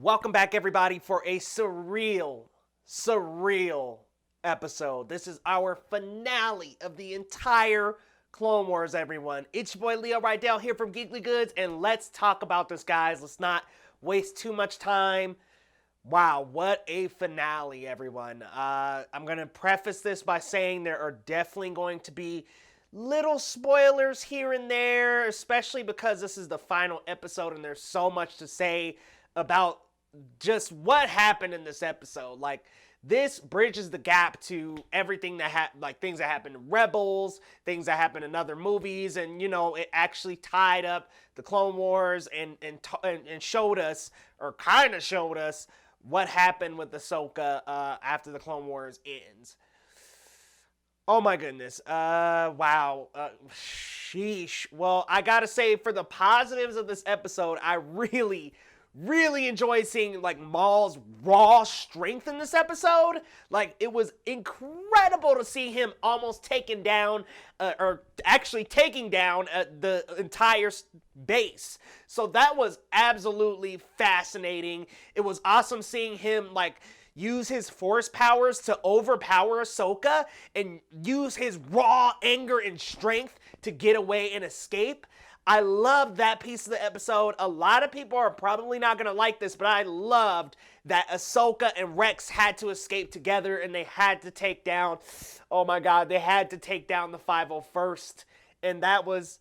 Welcome back, everybody, for a surreal episode. This is our finale of the entire Clone Wars, everyone. It's your boy Leo Rydell here from Geekly Goods, and let's talk about this, guys. Let's not waste too much time. Wow, what a finale, everyone. I'm going to preface this by saying there are definitely going to be little spoilers here and there, especially because this is the final episode and there's so much to say about just what happened in this episode. Like, this bridges the gap to everything that happened, like things that happened in Rebels, things that happened in other movies, and it actually tied up the Clone Wars and showed us, or kind of showed us, what happened with Ahsoka after the Clone Wars ends. Oh my goodness. Wow. Sheesh. Well, I gotta say, for the positives of this episode, I really enjoyed seeing like Maul's raw strength in this episode. Like, it was incredible to see him almost taking down, or actually taking down the entire base. So that was absolutely fascinating. It was awesome seeing him like use his force powers to overpower Ahsoka and use his raw anger and strength to get away and escape. I loved that piece of the episode. A lot of people are probably not going to like this, but I loved that Ahsoka and Rex had to escape together and they had to take down, oh my god, they had to take down the 501st. And that was,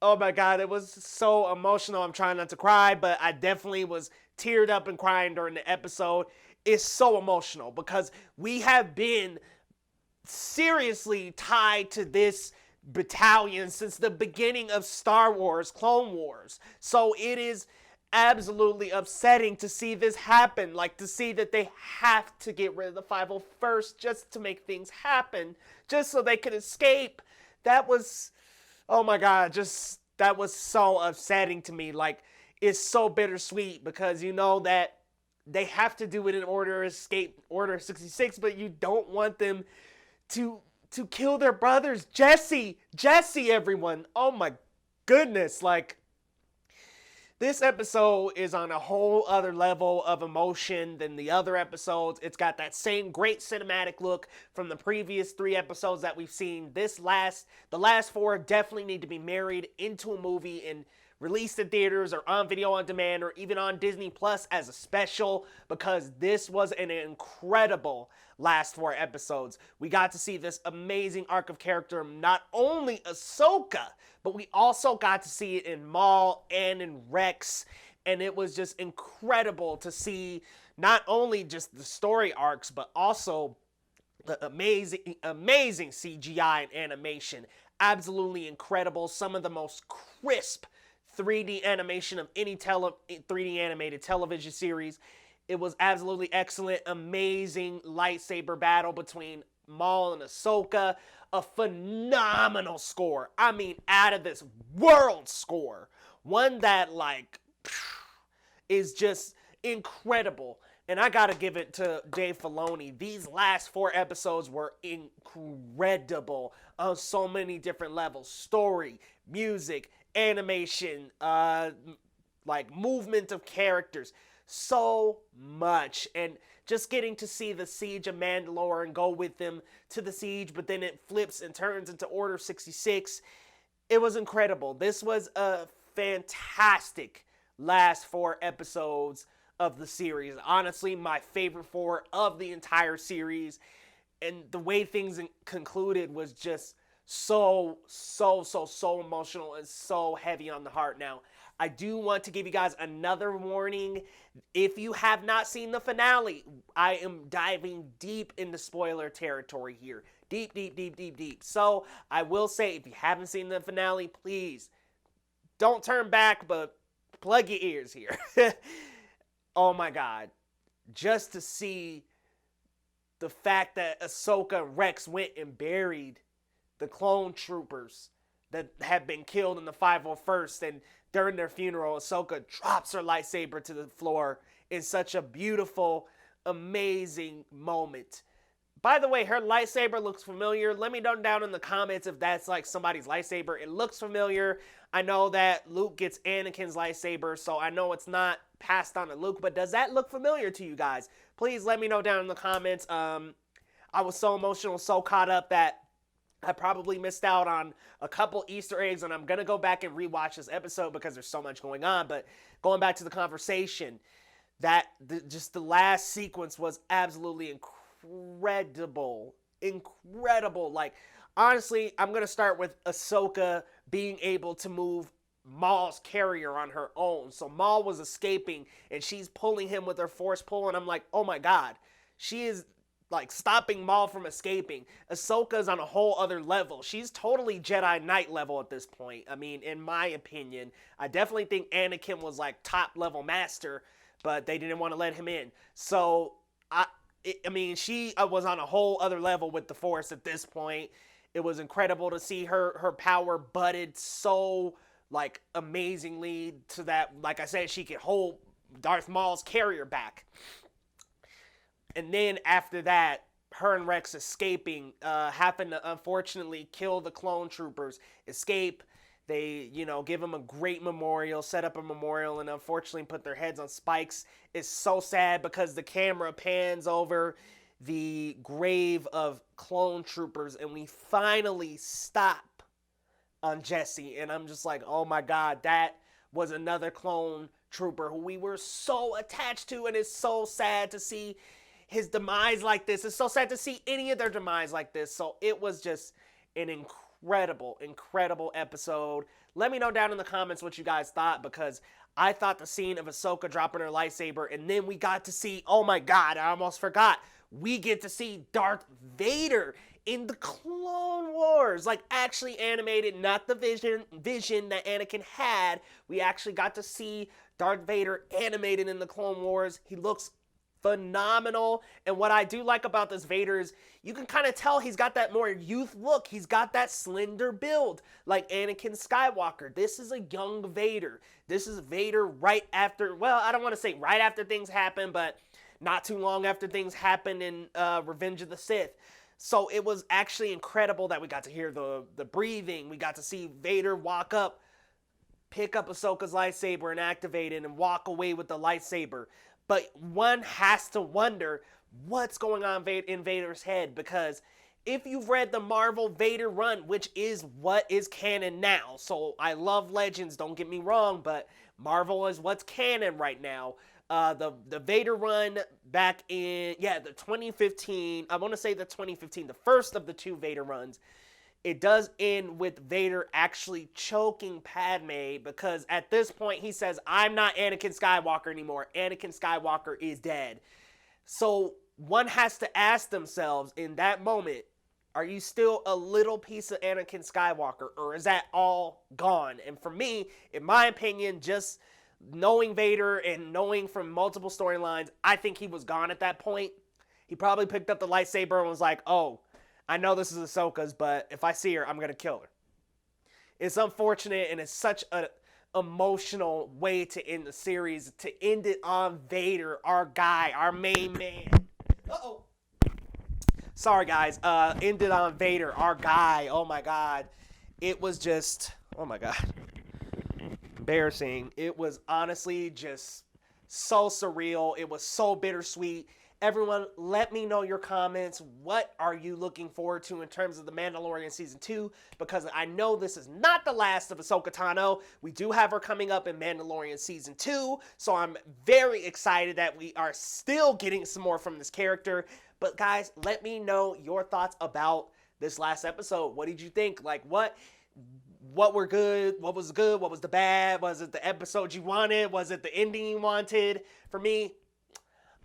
oh my god, it was so emotional. I'm trying not to cry, but I definitely was teared up and crying during the episode. It's so emotional because we have been seriously tied to this battalion since the beginning of Star Wars, Clone Wars. So it is absolutely upsetting to see this happen. Like, to see that they have to get rid of the 501st just to make things happen, just so they could escape. That was, oh my god, that was so upsetting to me. Like, it's so bittersweet because you know that they have to do it in order to escape Order 66, but you don't want them to kill their brothers. Jesse, everyone. Oh my goodness. Like, this episode is on a whole other level of emotion than the other episodes. It's got that same great cinematic look from the previous 3 episodes that we've seen. The last 4 definitely need to be married into a movie and released in theaters or on video on demand or even on Disney Plus as a special, because this was an incredible last 4 episodes. We got to see this amazing arc of character, not only Ahsoka, but we also got to see it in Maul and in Rex, and it was just incredible to see not only just the story arcs, but also the amazing CGI and animation. Absolutely incredible. Some of the most crisp 3D animation of any 3D animated television series. It was absolutely excellent. Amazing lightsaber battle between Maul and Ahsoka. A phenomenal score. I mean, out of this world score. One that, like, is just incredible. And I gotta give it to Dave Filoni. These last 4 episodes were incredible on so many different levels. Story, music, animation, like movement of characters, so much. And just getting to see the siege of Mandalore and go with them to the siege, but then it flips and turns into Order 66. It was incredible. This was a fantastic last 4 episodes of the series. Honestly, my favorite 4 of the entire series. And the way things concluded was just so emotional and so heavy on the heart. Now, I do want to give you guys another warning. If you have not seen the finale, I am diving deep into spoiler territory here. Deep. So, I will say, if you haven't seen the finale, please don't turn back, but plug your ears here. Oh my god. Just to see the fact that Ahsoka and Rex went and buried the clone troopers that had been killed in the 501st, and during their funeral, Ahsoka drops her lightsaber to the floor in such a beautiful, amazing moment. By the way, her lightsaber looks familiar. Let me know down in the comments if that's like somebody's lightsaber. It looks familiar. I know that Luke gets Anakin's lightsaber, so I know it's not passed on to Luke, but does that look familiar to you guys? Please let me know down in the comments. I was so emotional, so caught up that I probably missed out on a couple Easter eggs, and I'm going to go back and rewatch this episode because there's so much going on. But going back to the conversation, just the last sequence was absolutely incredible. Incredible. Like, honestly, I'm going to start with Ahsoka being able to move Maul's carrier on her own. So Maul was escaping, and she's pulling him with her force pull, and I'm like, oh my god. She is like stopping Maul from escaping. Ahsoka's on a whole other level. She's totally Jedi Knight level at this point. I mean, in my opinion, I definitely think Anakin was like top level master, but they didn't want to let him in. So she was on a whole other level with the Force at this point. It was incredible to see her power budded so like amazingly to that, like I said, she could hold Darth Maul's carrier back. And then after that, her and Rex escaping happened to unfortunately kill the clone troopers. Escape. They, give them a great memorial, set up a memorial, and unfortunately put their heads on spikes. It's so sad because the camera pans over the grave of clone troopers, and we finally stop on Jesse. And I'm just like, oh my god, that was another clone trooper who we were so attached to, and it's so sad to see his demise like this. It's so sad to see any of their demise like this. So it was just an incredible episode. Let me know down in the comments what you guys thought, because I thought the scene of Ahsoka dropping her lightsaber, and then we got to see, oh my god, I almost forgot, we get to see Darth Vader in the Clone Wars, like actually animated, not the vision that Anakin had. We actually got to see Darth Vader animated in the Clone Wars. He looks phenomenal. And what I do like about this Vader is you can kind of tell he's got that more youth look. He's got that slender build like Anakin Skywalker. This is a young Vader. This is Vader right after, well, I don't want to say right after things happen, but not too long after things happened in Revenge of the Sith. So it was actually incredible that we got to hear the breathing. We got to see Vader walk up, pick up Ahsoka's lightsaber and activate it and walk away with the lightsaber. But one has to wonder what's going on in Vader's head, because if you've read the Marvel Vader run, which is what is canon now, so I love Legends, don't get me wrong, but Marvel is what's canon right now. The Vader run back in, the 2015, I want to say the 2015, the first of the two Vader runs, it does end with Vader actually choking Padme, because at this point he says, I'm not Anakin Skywalker anymore. Anakin Skywalker is dead. So one has to ask themselves in that moment, are you still a little piece of Anakin Skywalker, or is that all gone? And for me, in my opinion, just knowing Vader and knowing from multiple storylines, I think he was gone at that point. He probably picked up the lightsaber and was like, oh, I know this is Ahsoka's, but if I see her, I'm going to kill her. It's unfortunate, and it's such an emotional way to end the series, to end it on Vader, our guy, our main man. Uh-oh. Sorry, guys. Ended on Vader, our guy. Oh, my God. It was just, oh, my God. Embarrassing. It was honestly just so surreal. It was so bittersweet. Everyone, let me know your comments. What are you looking forward to in terms of The Mandalorian Season 2? Because I know this is not the last of Ahsoka Tano. We do have her coming up in Mandalorian Season 2. So I'm very excited that we are still getting some more from this character. But guys, let me know your thoughts about this last episode. What did you think? Like, what were good? What was good? What was the bad? Was it the episode you wanted? Was it the ending you wanted? For me,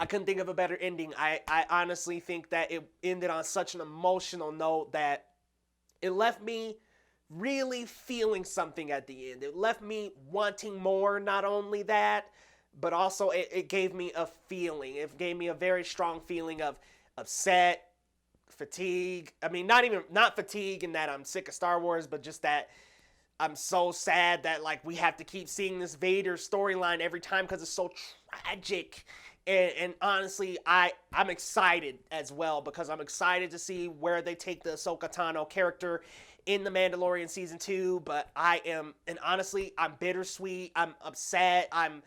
I couldn't think of a better ending. I honestly think that it ended on such an emotional note that it left me really feeling something at the end. It left me wanting more, not only that, but also it gave me a feeling. It gave me a very strong feeling of upset, fatigue. I mean, not fatigue in that I'm sick of Star Wars, but just that I'm so sad that like we have to keep seeing this Vader storyline every time because it's so tragic. And honestly, I'm excited as well because I'm excited to see where they take the Ahsoka Tano character in The Mandalorian season 2. But and honestly, I'm bittersweet. I'm upset. I'm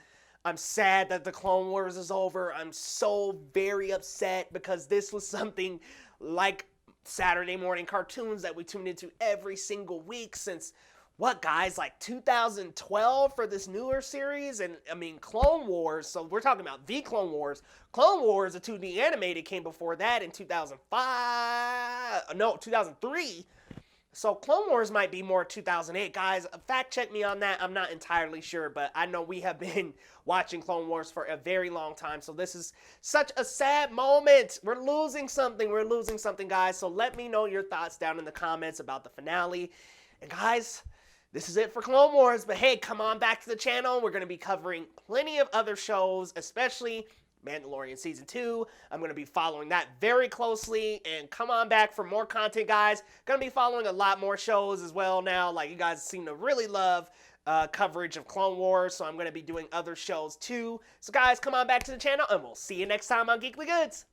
sad that the Clone Wars is over. I'm so very upset because this was something like Saturday morning cartoons that we tuned into every single week since what, guys, like 2012 for this newer series. And I mean, Clone Wars, so we're talking about the Clone Wars. Clone Wars, the 2D animated, came before that in 2003. So Clone Wars might be more 2008. Guys, fact check me on that. I'm not entirely sure, but I know we have been watching Clone Wars for a very long time. So this is such a sad moment. We're losing something. We're losing something, guys. So let me know your thoughts down in the comments about the finale. And guys, this is it for Clone Wars. But hey, come on back to the channel. We're going to be covering plenty of other shows, especially Mandalorian Season 2. I'm going to be following that very closely, and come on back for more content, guys. Going to be following a lot more shows as well now. Like, you guys seem to really love coverage of Clone Wars, so I'm going to be doing other shows too. So guys, come on back to the channel, and we'll see you next time on Geekly Goods.